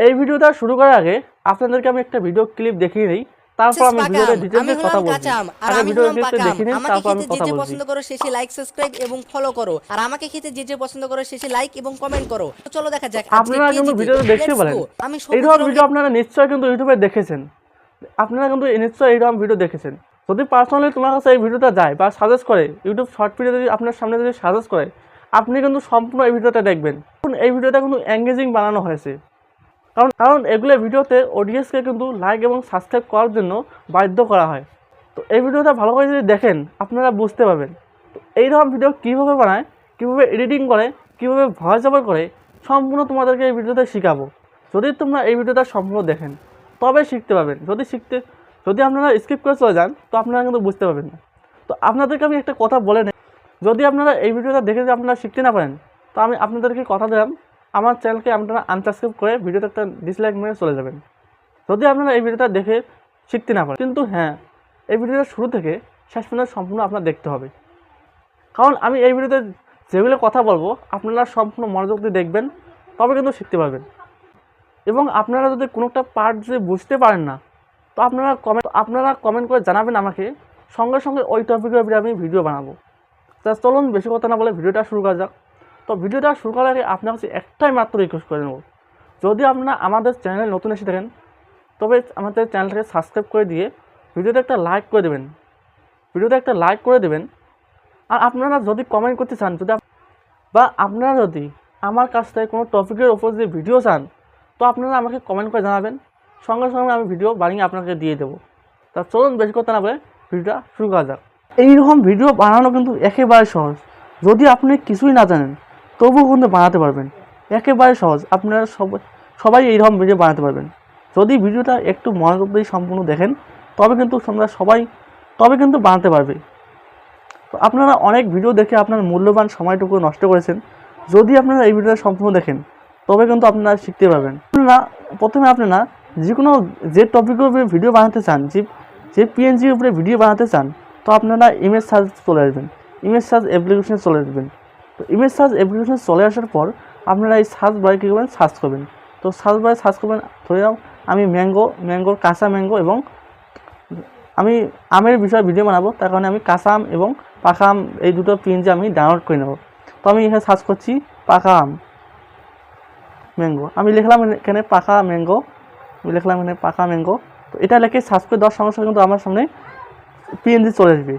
এই ভিডিওটা শুরু করার আগে আপনাদেরকে আমি একটা ভিডিও ক্লিপ দেখিয়ে নেই, তারপর আমি ভিডিওতে ডিটেইলসে কথা বলবো। আগে ভিডিও ক্লিপটা দেখে নিন, তারপর আমি কথা বলছি। পছন্দ করো শেষে লাইক সাবস্ক্রাইব এবং ফলো করো, আর আমাকে খেতে যে পছন্দ করো শেষে লাইক এবং কমেন্ট করো। তো চলো দেখা যাক আজকে আপনারা কে কিন্তু জিতে। ভিডিওটা দেখতে পারেন, আমি এই সবুজ ধরনের ভিডিও রঙের আপনারা নিশ্চয়ই কিন্তু ইউটিউবে দেখেছেন। আপনারা কিন্তু নিশ্চয়ই এইরকম ভিডিও দেখেছেন। যদি পার্সোনালি তোমার কাছে এই ভিডিওটা যায় বা সাজেস্ট করে, ইউটিউব শর্ট ভিডিও যদি আপনার সামনে যদি সাজেস্ট করে, আপনি কিন্তু সম্পূর্ণ এই ভিডিওটা দেখবেন। এই ভিডিওটা কিন্তু এঙ্গেজিং বানানো হয়েছে, কারণ এগুলো ভিডিওতে অডিয়েন্সকে কিন্তু লাইক এবং সাবস্ক্রাইব করার জন্য বাধ্য করা হয়। তো এই ভিডিওটা ভালো করে যদি দেখেন আপনারা বুঝতে পারবেন। তো এইরকম ভিডিও কীভাবে বানায়, কীভাবে এডিটিং করে, কীভাবে ভয়েস ওভার করে, সম্পূর্ণ তোমাদেরকে এই ভিডিওতে শেখাবো। যদি তোমরা এই ভিডিওটা সম্পূর্ণ দেখেন তবে শিখতে পারবেন। যদি আপনারা স্কিপ করে চলে যান তো আপনারা কিন্তু বুঝতে পারবেন না। তো আপনাদেরকে আমি একটা কথা বলে নেই, যদি আপনারা এই ভিডিওটা দেখে যদি আপনারা শিখতে না পারেন, তো আমি আপনাদেরকে কথা দিলাম আমার চ্যানেলকে আপনারা আনসাবস্ক্রাইব করে ভিডিওতে একটা ডিসলাইক মেরে চলে যাবেন, যদি আপনারা এই ভিডিওটা দেখে শিখতে না পারেন। কিন্তু হ্যাঁ, এই ভিডিওটা শুরু থেকে শেষ পর্যন্ত সম্পূর্ণ আপনার দেখতে হবে, কারণ আমি এই ভিডিওতে যেগুলো কথা বলবো আপনারা সম্পূর্ণ মনোযোগ দিয়ে দেখবেন, তবে কিন্তু শিখতে পারবেন। এবং আপনারা যদি কোনো একটা পার্ট যদি বুঝতে পারেন না, তো আপনারা কমেন্ট করে জানাবেন আমাকে, সঙ্গে সঙ্গে ওই টপিকের উপরে আমি ভিডিও বানাবো। তা চলুন বেশি কথা না বলে ভিডিওটা শুরু করা যাক। তো ভিডিওটা শুরু করার আগে আপনার কাছে একটাই মাত্র রিকোয়েস্ট করে নেব, যদি আপনারা আমাদের চ্যানেলে নতুন এসে থাকেন তবে আমাদের চ্যানেলটাকে সাবস্ক্রাইব করে দিয়ে ভিডিওতে একটা লাইক করে দেবেন। আর আপনারা যদি কমেন্ট করতে চান, বা আপনারা যদি আমার কাছ থেকে কোনো টপিকের ওপর যে ভিডিও চান, তো আপনারা আমাকে কমেন্ট করে জানাবেন, সঙ্গে সঙ্গে আমি ভিডিও বানিয়ে আপনাকে দিয়ে দেবো। তা চলুন বেশি কথা না বলে ভিডিওটা শুরু করা যাক। এইরকম ভিডিও বানানো কিন্তু একেবারে সহজ, যদি আপনি কিছুই না জানেন তবুও কিন্তু বানাতে পারবেন, একেবারে সহজ। আপনারা সবাই এইরকম ভিডিও বানাতে পারবেন, যদি ভিডিওটা একটু মনোযোগ দিয়ে সম্পূর্ণ দেখেন, তবে কিন্তু তবে কিন্তু বানাতে পারবে। তো আপনারা অনেক ভিডিও দেখে আপনার মূল্যবান সময়টুকু নষ্ট করেছেন, যদি আপনারা এই ভিডিওটা সম্পূর্ণ দেখেন তবে কিন্তু আপনারা শিখতে পারবেন। প্রথমে আপনারা যে টপিকের উপরে ভিডিও বানাতে চান, যে পিএনজির উপরে ভিডিও বানাতে চান, তো আপনারা ইমেজ সার্চ চলে আসবেন, ইমেজ সার্চ অ্যাপ্লিকেশনে চলে আসবেন। তো ইমেজ সার্চ অ্যাপ্লিকেশনে চলে আসার পর আপনারা এই সার্চ বারে কী করবেন, সার্চ করবেন। তো সার্চ বারে সার্চ করবেন, ধরে নাও আমি ম্যাঙ্গোর কাঁচা ম্যাঙ্গো এবং আমি আমের বিষয়ে ভিডিও বানাবো, তার কারণে আমি কাঁচা আম এবং পাকা আম এই দুটো পিএনজি আমি ডাউনলোড করে নেব। তো আমি এখানে সার্চ করছি পাকা আম ম্যাঙ্গো, আমি লিখলাম এখানে পাকা ম্যাঙ্গো, তো এটা লিখে সার্চ করে দেওয়ার সঙ্গে সঙ্গে কিন্তু আমার সামনে পিএনজি চলে আসবে।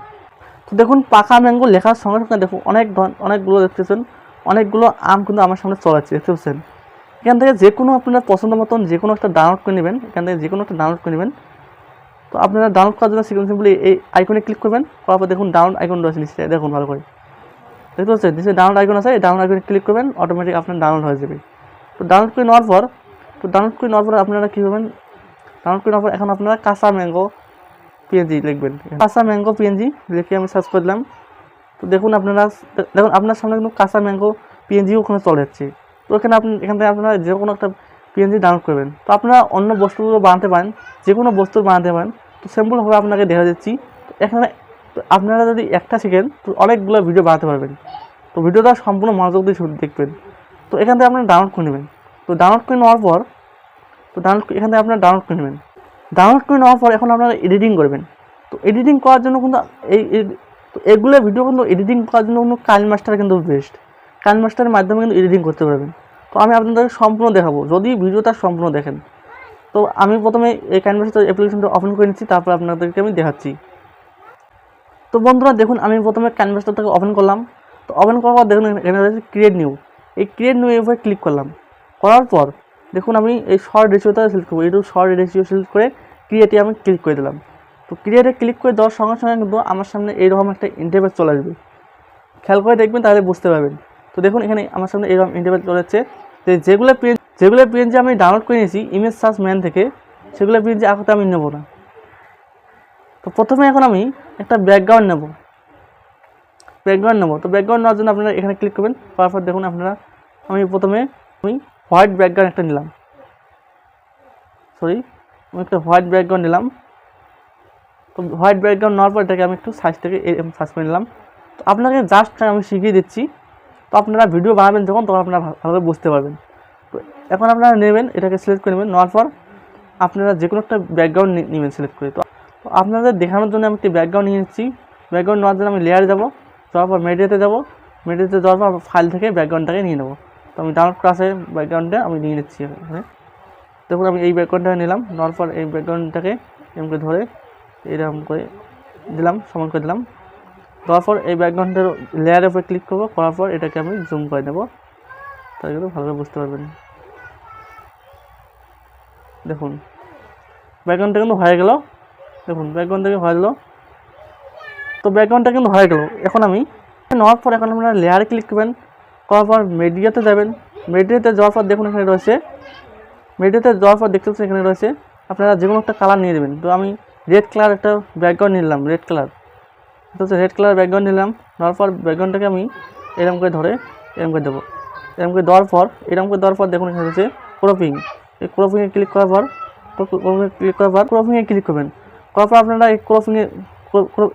তো দেখুন পাকা ম্যাঙ্গো লেখার সঙ্গে সঙ্গে দেখুন অনেকগুলো দেখতেছেন, অনেকগুলো আম কিন্তু আমার সামনে চলে আসছে, দেখতে পাচ্ছেন। এখান থেকে যে কোনো আপনার পছন্দ মতন যে কোনো একটা ডাউনলোড করে নেবেন, তো আপনারা ডাউনলোড করার জন্য সিম্পলি এই আইকনে ক্লিক করবেন, করার পর দেখুন ডাউনলোড আইকন রয়েছে নিচে, দেখুন ভালো করে দেখতে পাচ্ছেন নিচে ডাউনলোড আইকন আছে, এই ডাউনলোড আইকনে ক্লিক করবেন, অটোমেটিক আপনার ডাউনলোড হয়ে যাবে। তো ডাউনলোড করে নেওয়ার পর আপনারা কী করবেন, এখন আপনারা কাঁচা ম্যাঙ্গো পিএনজি লিখবেন, কাঁচা ম্যাঙ্গো পিএনজি লিখে আমি সার্চ করলাম। তো দেখুন আপনার সামনে কিন্তু কাঁচা ম্যাঙ্গো পিএনজি ওখানে চলে যাচ্ছে। তো এখান থেকে আপনারা যে কোনো একটা পিএনজি ডাউনলোড করবেন। তো আপনারা অন্য বস্তুগুলো বানাতে পারেন, যে কোনো বস্তু বানাতে পারেন। তো সিম্পলভাবে আপনাকে দেখা যাচ্ছি, এখানে আপনারা যদি একটা শিখেন তো অনেকগুলো ভিডিও বানাতে পারবেন। তো ভিডিওটা সম্পূর্ণ মনোযোগ দিয়ে দেখবেন। তো এখান থেকে আপনারা ডাউনলোড করে নেবেন। তো ডাউনলোড করে নেওয়ার পর এখান থেকে আপনারা ডাউনলোড করে নেওয়ার পর এখন আপনারা এডিটিং করবেন। তো এডিটিং করার জন্য কিন্তু এগুলো ভিডিও কিন্তু এডিটিং করার জন্য কিন্তু কাইনমাস্টার কিন্তু বেস্ট, কাইনমাস্টারের মাধ্যমে কিন্তু এডিটিং করতে পারবেন। তো আমি আপনাদেরকে সম্পূর্ণ দেখাবো, যদি ভিডিওটা সম্পূর্ণ দেখেন। তো আমি প্রথমে এই কাইনমাস্টার অ্যাপ্লিকেশনটা ওপেন করে নিচ্ছি, তারপর আপনাদেরকে আমি দেখাচ্ছি। তো বন্ধুরা দেখুন আমি প্রথমে কাইনমাস্টারটাকে ওপেন করলাম। তো ওপেন করার পর দেখুন এখানে রয়েছে ক্রিয়েট নিউ, এই ক্রিয়েট নিউ এর উপরে ক্লিক করলাম। করার পর দেখুন আমি এই শর্ট রেশিওটা সিলেক্ট করবো, একটু শর্ট রেশিও সিলেক্ট করে ক্রিয়েটে আমি ক্লিক করে দিলাম। তো ক্রিয়েটে ক্লিক করে দেওয়ার সঙ্গে সঙ্গে কিন্তু আমার সামনে এইরকম একটা ইন্টারফেস চলে আসবে, খেয়াল করে দেখবেন তাহলে বুঝতে পারবেন। তো দেখুন এখানে আমার সামনে এইরকম ইন্টারফেস চলে যাচ্ছে, যে যেগুলো পিএনজি আমি ডাউনলোড করে নিয়েছি ইমেজ সার্চ ম্যান থেকে, সেগুলো পিএনজি আপাতত আমি নেবো না। তো প্রথমে এখন আমি একটা ব্যাকগ্রাউন্ড নেব। তো ব্যাকগ্রাউন্ড নেওয়ার জন্য আপনারা এখানে ক্লিক করবেন। তারপর দেখুন আমি হোয়াইট ব্যাকগ্রাউন্ড একটা নিলাম, আমি একটা হোয়াইট ব্যাকগ্রাউন্ড নিলাম। তো হোয়াইট ব্যাকগ্রাউন্ড নেওয়ার পর এটাকে আমি একটু সাইজ থেকে সার্চ করে নিলাম। তো আপনাকে জাস্ট আমি শিখিয়ে দিচ্ছি, তো আপনারা ভিডিও বানাবেন তখন আপনারা ভালোভাবে বুঝতে পারবেন। তো এখন আপনারা নেবেন, এটাকে সিলেক্ট করে নেবেন। নেওয়ার পর আপনারা যে কোনো একটা ব্যাকগ্রাউন্ড নেবেন সিলেক্ট করে। তো আপনাদের দেখানোর জন্য আমি একটি ব্যাকগ্রাউন্ড নিয়ে নিচ্ছি। ব্যাকগ্রাউন্ড নেওয়ার জন্য আমি লেয়ারে যাবো, যাওয়ার পর মিডিয়াতে যাবো, মিডিয়াতে যাওয়ার পর ফাইল থেকে ব্যাকগ্রাউন্ডটাকে নিয়ে নেবো। তো আমি ডাউনলোড ক্লাসে ব্যাকগ্রাউন্ডটা আমি নিয়ে নিচ্ছি এখানে। দেখুন আমি এই ব্যাকগ্রাউন্ডটা নিলাম, নেওয়ার পর এই ব্যাকগ্রাউন্ডটাকে এমকে ধরে এরকম করে দিলাম, সমান করে দিলাম। দেওয়ার পর এই ব্যাকগ্রাউন্ডের লেয়ারের উপরে ক্লিক করবো, করার পর এটাকে আমি জুম করে নেব, তাহলে কিন্তু ভালো করে বুঝতে পারবেন। দেখুন ব্যাকগ্রাউন্ডটা কিন্তু হয়ে গেল, দেখুন ব্যাকগ্রাউন্ড থেকে হয়ে গেল। তো ব্যাকগ্রাউন্ডটা কিন্তু হয়ে গেল। এখন আমি নেওয়ার পর এখন আপনারা লেয়ারে ক্লিক করবেন, করার পর মিডিয়াতে যাবেন। মিডিয়াতে যাওয়ার পর দেখুন এখানে রয়েছে, মিডিয়াতে যাওয়ার পর দেখতে পাচ্ছেন এখানে রয়েছে আপনারা যে কোনো একটা কালার নিয়ে দেবেন। তো আমি রেড কালার একটা ব্যাকগ্রাউন্ড নিলাম, রেড কালার, তো রেড কালার ব্যাকগ্রাউন্ড নিলাম। নেওয়ার পর ব্যাকগ্রাউন্ডটাকে আমি এরকম করে ধরে এরকম করে দেবো। এরকম করে দেওয়ার পর দেখুন এখানে রয়েছে ক্রপিং। এই ক্রপিংয়ে ক্লিক করার পর ক্রপিংয়ে ক্লিক করবেন। করার পর আপনারা এই ক্রপিংয়ে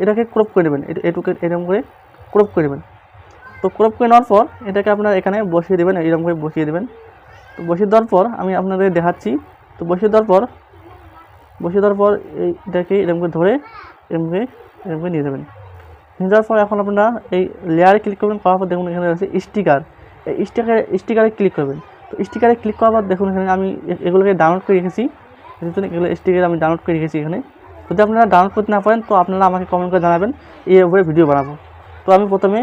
এটাকে ক্রপ করে দেবেন, এটুকে এরকম করে ক্রপ করে দেবেন। তো ক্রপ করে নেওয়ার পর এটাকে আপনারা এখানে বসিয়ে দেবেন, এরকম করে বসিয়ে দেবেন। তো বসিয়ে দেওয়ার পর আমি আপনাদের দেখাচ্ছি। তো বসিয়ে দেওয়ার পর এটাকে এরকম করে ধরে এরকম করে নিয়ে যাবেন। নিয়ে যাওয়ার পর এখন আপনারা এই লেয়ারে ক্লিক করবেন, করার পর দেখুন এখানে রয়েছে স্টিকার। এই স্টিকারে ক্লিক করবেন। তো স্টিকারে ক্লিক করার পর দেখুন এখানে আমি এগুলোকে ডাউনলোড করে রেখেছি, এগুলো স্টিকার আমি ডাউনলোড করে রেখেছি এখানে। যদি আপনারা ডাউনলোড করতে না পারেন তো আপনারা আমাকে কমেন্ট করে জানাবেন, এর উপরে ভিডিও বানাবো। তো আমি প্রথমে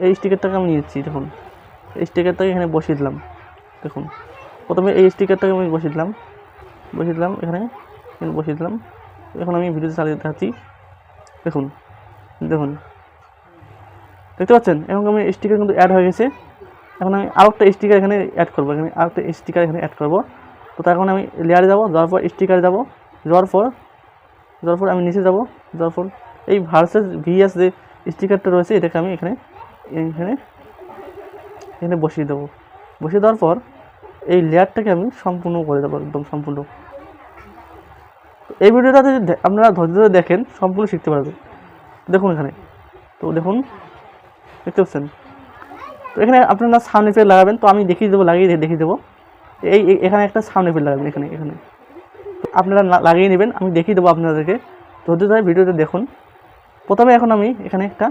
এই স্টিকারটাকে আমি নিয়েছি, দেখুন এই স্টিকারটাকে এখানে বসিয়ে দিলাম। দেখুন প্রথমে এই স্টিকারটাকে আমি বসিয়ে দিলাম এখানে বসিয়ে দিলাম। এখন আমি ভিডিওতে চালিয়ে দেখাচ্ছি। দেখুন দেখতে পাচ্ছেন এখন আমি স্টিকার কিন্তু অ্যাড হয়ে গেছে। এখন আমি আরেকটা স্টিকার এখানে অ্যাড করবো, তো তখন আমি লেয়ারে যাবো, যাওয়ার পর স্টিকারে যাবো, যাওয়ার পর আমি নিচে যাবো, যাওয়ার পর এই ভার্সেস ভিএস যে স্টিকারটা রয়েছে এটাকে আমি এখানে বসিয়ে দেবো। বসিয়ে দেওয়ার পর এই লেয়ারটাকে আমি সম্পূর্ণ করে দেবো, একদম সম্পূর্ণ। এই ভিডিওটা যদি আপনারা ধৈর্য ধরে দেখেন সম্পূর্ণ শিখতে পারবেন। দেখুন এখানে, তো দেখুন দেখতে পাচ্ছেন। তো এখানে আপনারা সাউন্ড এফেক্ট লাগাবেন, তো আমি লাগিয়ে দেবো। এখানে একটা সাউন্ড এফেক্ট লাগাবেন, এখানে আপনারা লাগিয়ে নেবেন, আমি দেখিয়ে দেবো আপনাদেরকে। ধৈর্য ধরে ভিডিওতে দেখুন। প্রথমে এখন আমি এখানে একটা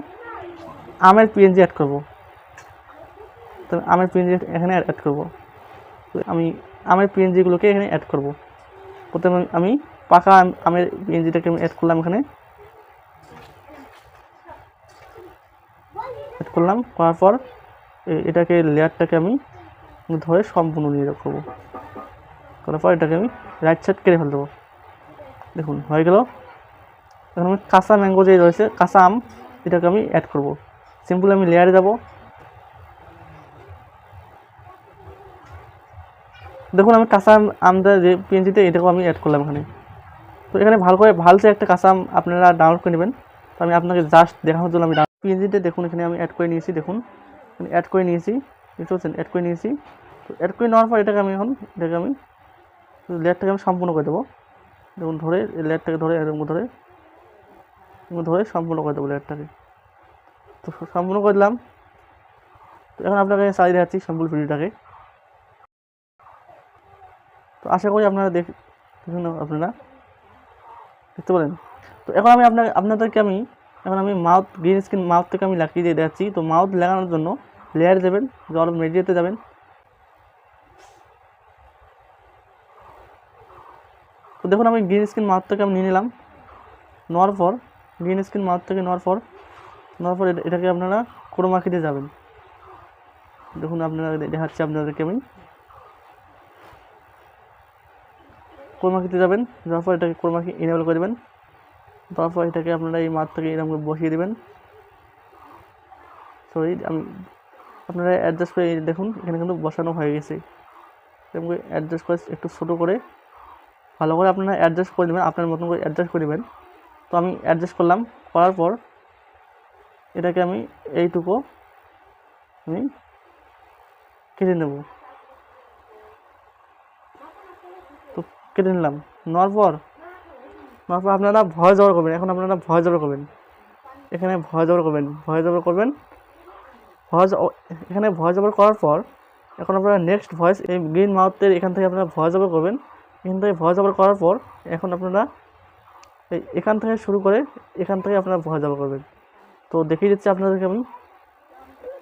আমের পিএনজি অ্যাড করব। তো আমের পিএনজি এখানে অ্যাড করব। তো আমি আমের পিএনজিগুলোকে এখানে অ্যাড করব। প্রথমে আমি পাকা আমের পিএনজিটাকে আমি অ্যাড করলাম, এখানে অ্যাড করলাম। করার পর এটাকে লেয়ারটাকে আমি ধরে সম্পূর্ণ নিয়ে রাখবো। করার পর এটাকে আমি রাইট সাইড কেটে ফেল দেবো। দেখুন হয়ে গেল। এখন আমি কাঁচা ম্যাঙ্গো যে রয়েছে, কাঁচা আম, এটাকে আমি অ্যাড করব। সিম্পল আমি লেয়ারে যাব। দেখুন আমি কাঁচা আমটা যে পিএনজিতে এটাকেও আমি অ্যাড করলাম এখানে। তো এখানে ভালসে একটা কাঁচা আম আপনারা ডাউনলোড করে নেবেন। তো আমি আপনাকে জাস্ট দেখানোর জন্য আমি পিএনজিতে দেখুন এখানে আমি অ্যাড করে নিয়েছি। দেখুন অ্যাড করে নিয়েছি, বুঝতে পারছেন, অ্যাড করে নিয়েছি। তো অ্যাড করে নেওয়ার পর এটাকে আমি লেয়ারটাকে আমি সম্পূর্ণ করে দেবো। দেখুন ধরে লেয়ারটাকে ধরে এরকম ধরে সম্পূর্ণ করে দেবো লেয়ারটাকে। তো সম্পূর্ণ করে দিলাম। তো এখন আপনাকে চালিয়ে দেখাচ্ছি সম্পূর্ণ ভিডিওটাকে। তো আশা করি আপনারা দেখুন, আপনারা দেখতে পারেন। তো এখন আমি আপনাদেরকে মাউথ গ্রিন স্ক্রিন মাউথ থেকে আমি লাগিয়ে দিয়ে দেখাচ্ছি। তো মাউথ লাগানোর জন্য লেয়ারে যাবেন, যাওয়ার মিডিয়াতে যাবেন। তো দেখুন আমি গ্রিন স্ক্রিন মাউথ থেকে আমি নিয়ে নিলাম। নেওয়ার পর এটাকে আপনারা ক্রোমাকিতে যাবেন। দেখুন আপনারা দেখাচ্ছি আপনাদেরকে আমি ক্রোমাকিতে যাবেন। যাওয়ার পর এটাকে ক্রোমাকি ইনেবল করে দেবেন। তারপর এটাকে আপনারা এই মাঠটাকে এরকম করে বসিয়ে দেবেন। আপনারা অ্যাডজাস্ট করে দেখুন এখানে কিন্তু বসানো হয়ে গেছে। এরকম করে অ্যাডজাস্ট করে একটু ছোটো করে ভালো করে আপনারা অ্যাডজাস্ট করে দেবেন, আপনার মতন করে অ্যাডজাস্ট করে দেবেন। তো আমি অ্যাডজাস্ট করলাম, করার পর এটাকে আমি এইটুকু আমি কেটে নেব। তো কেটে নিলাম। নেওয়ার পর আপনারা ভয়েস ওভার করবেন। এখন আপনারা ভয়েস ওভার করবেন, এখানে ভয়েস ওভার করবেন। এখানে ভয়েস ওভার করার পর এখন আপনারা নেক্সট ভয়েস এই গ্রিন মাউথের এখান থেকে আপনারা ভয়েস ওভার করবেন। এখান থেকে ভয়েস ওভার করার পর এখন আপনারা এখান থেকে শুরু করে এখান থেকে আপনারা ভয়েস ওভার করবেন। তো দেখিয়ে দিচ্ছি আপনাদেরকে আমি।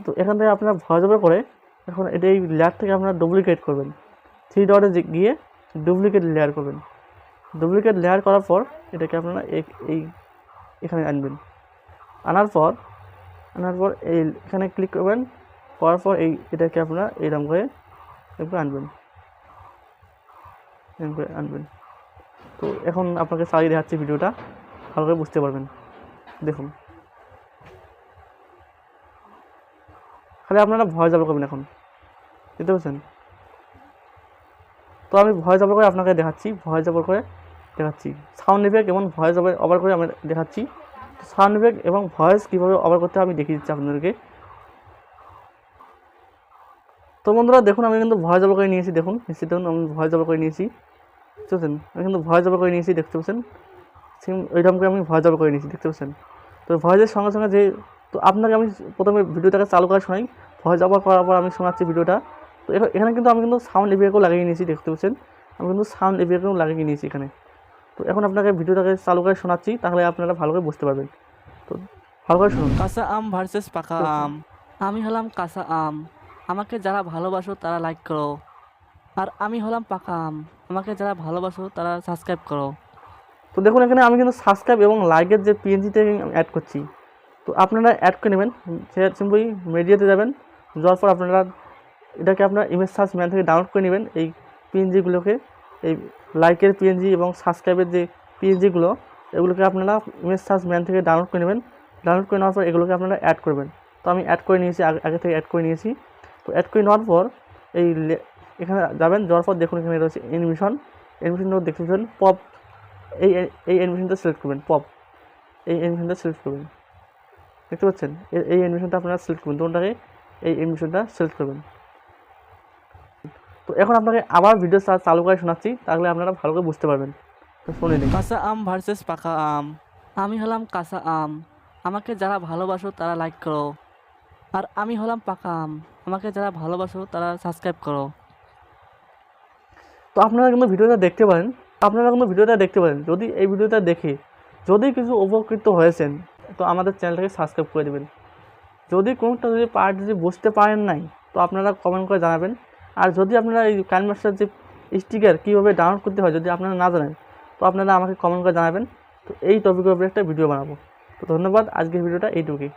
তো এখান থেকে আপনারা ভয়েস ওভার করে এখন এটা এই লেয়ার থেকে আপনারা ডুপ্লিকেট করবেন। 3 ডটে গিয়ে ডুপ্লিকেট লেয়ার করবেন। ডুপ্লিকেট লেয়ার করার পর এটাকে আপনারা এই এখানে আনবেন। আনার পর এই এখানে ক্লিক করবেন। করার পর এটাকে আপনারা এইরকম করে আনবেন। তো এখন আপনাকে চালিয়ে দেখাচ্ছি ভিডিওটা, ভালো করে বুঝতে পারবেন। দেখুন, খালি আপনারা ভয়েস ওভার করবেন এখন, বুঝতে পারছেন? তো আমি ভয়েস ওভার করে আপনাকে দেখাচ্ছি, সাউন্ড ইফেক্ট এবং ভয়েস ওভার করে আমি দেখাচ্ছি। সাউন্ড ইফেক্ট এবং ভয়েস কীভাবে ওভার করতে আমি দেখিয়ে দিচ্ছি আপনাদেরকে। তো বন্ধুরা দেখুন, আমি কিন্তু ভয়েস ওভার করে নিয়েছি। দেখুন নিশ্চিত দেখুন, আমি ভয়েস ওভার করে নিয়েছি, বুঝতে পারছেন? আমি কিন্তু ভয়েস ওভার করে নিয়েছি, দেখতে পাচ্ছেন? ওইরকম করে আমি ভয়েস ওভার করে নিয়েছি, দেখতে পাচ্ছেন? তো ভয়েসের সঙ্গে সঙ্গে তো আপনাকে আমি প্রথমে ভিডিওটাকে চালু করে শোনাই। ভয়েস ওভার করার পর আমি শোনাচ্ছি ভিডিওটা। তো এখানে কিন্তু আমি কিন্তু সাউন্ড ইফেক্টও লাগিয়ে নিয়েছি, দেখতে পাচ্ছেন? আমি কিন্তু সাউন্ড ইফেক্টও লাগিয়ে নিয়েছি এখানে। তো এখন আপনাকে ভিডিওটাকে চালু করে শোনাচ্ছি, তাহলে আপনারা ভালো করে বুঝতে পারবেন। তো ভালো করে শুনুন। কাঁচা আম ভার্সেস পাকা আম। আমি হলাম কাঁচা আম, আমাকে যারা ভালোবাসো তারা লাইক করো। আর আমি হলাম পাকা আম, আমাকে যারা ভালোবাসো তারা সাবস্ক্রাইব করো। তো দেখুন, এখানে আমি কিন্তু সাবস্ক্রাইব এবং লাইকের যে পিএনজিতে অ্যাড করছি। তো আপনারা অ্যাড করে নেবেন, সিম্পলি মিডিয়াতে যাবেন। যাওয়ার পর আপনারা এটাকে আপনার ইমেজ সার্চ ম্যান থেকে ডাউনলোড করে নেবেন। এই পিএনজিগুলোকে, এই লাইকের পিএনজি এবং সাবস্ক্রাইবের যে পিএনজিগুলো, এগুলোকে আপনারা ইমেজ সার্চ ম্যান থেকে ডাউনলোড করে নেবেন। ডাউনলোড করে নেওয়ার পর এগুলোকে আপনারা অ্যাড করবেন। তো আমি অ্যাড করে নিয়েছি, আগে থেকে অ্যাড করে নিয়েছি। তো অ্যাড করে নেওয়ার পর এখানে যাবেন। যাওয়ার পর দেখুন এখানে রয়েছে অ্যানিমেশন দেখতে পাচ্ছেন। পপ, এই অ্যানিমেশনটা সিলেক্ট করবেন। এই অ্যানিমেশনটা সিলেক্ট করবেন, দেখতে পাচ্ছেন? এই অ্যানিমেশনটা আপনারা সিলেক্ট করবেন, তোমরাকে এই অ্যানিমেশনটা সিলেক্ট করবেন। তো এখন আপনাকে আবার ভিডিও চালু করে শোনাচ্ছি, তাহলে আপনারা ভালো করে বুঝতে পারবেন। তো শুনে নিন। কাঁচা আম ভার্সেস পাকা আম। আমি হলাম কাঁচা আম, আমাকে যারা ভালোবাসো তারা লাইক করো। আর আমি হলাম পাকা আম, আমাকে যারা ভালোবাসো তারা সাবস্ক্রাইব করো। তো আপনারা কিন্তু ভিডিওটা দেখতে পারেন। যদি এই ভিডিওটা দেখে যদি কিছু উপকৃত হয়েছেন, তো আমাদের চ্যানেলটাকে সাবস্ক্রাইব করে দেবেন। যদি কোনোটা পার্ট বুঝতে পারেন নাই, তো আপনারা কমেন্ট করে জানাবেন। আর যদি আপনারা এই কাইনমাস্টার যে স্টিকার কীভাবে ডাউনলোড করতে হয় যদি আপনারা না জানেন, তো আপনারা আমাকে কমেন্ট করে জানাবেন। তো এই টপিকের উপরে একটা ভিডিও বানাবো। তো ধন্যবাদ, আজকের ভিডিওটা এইটুকুই।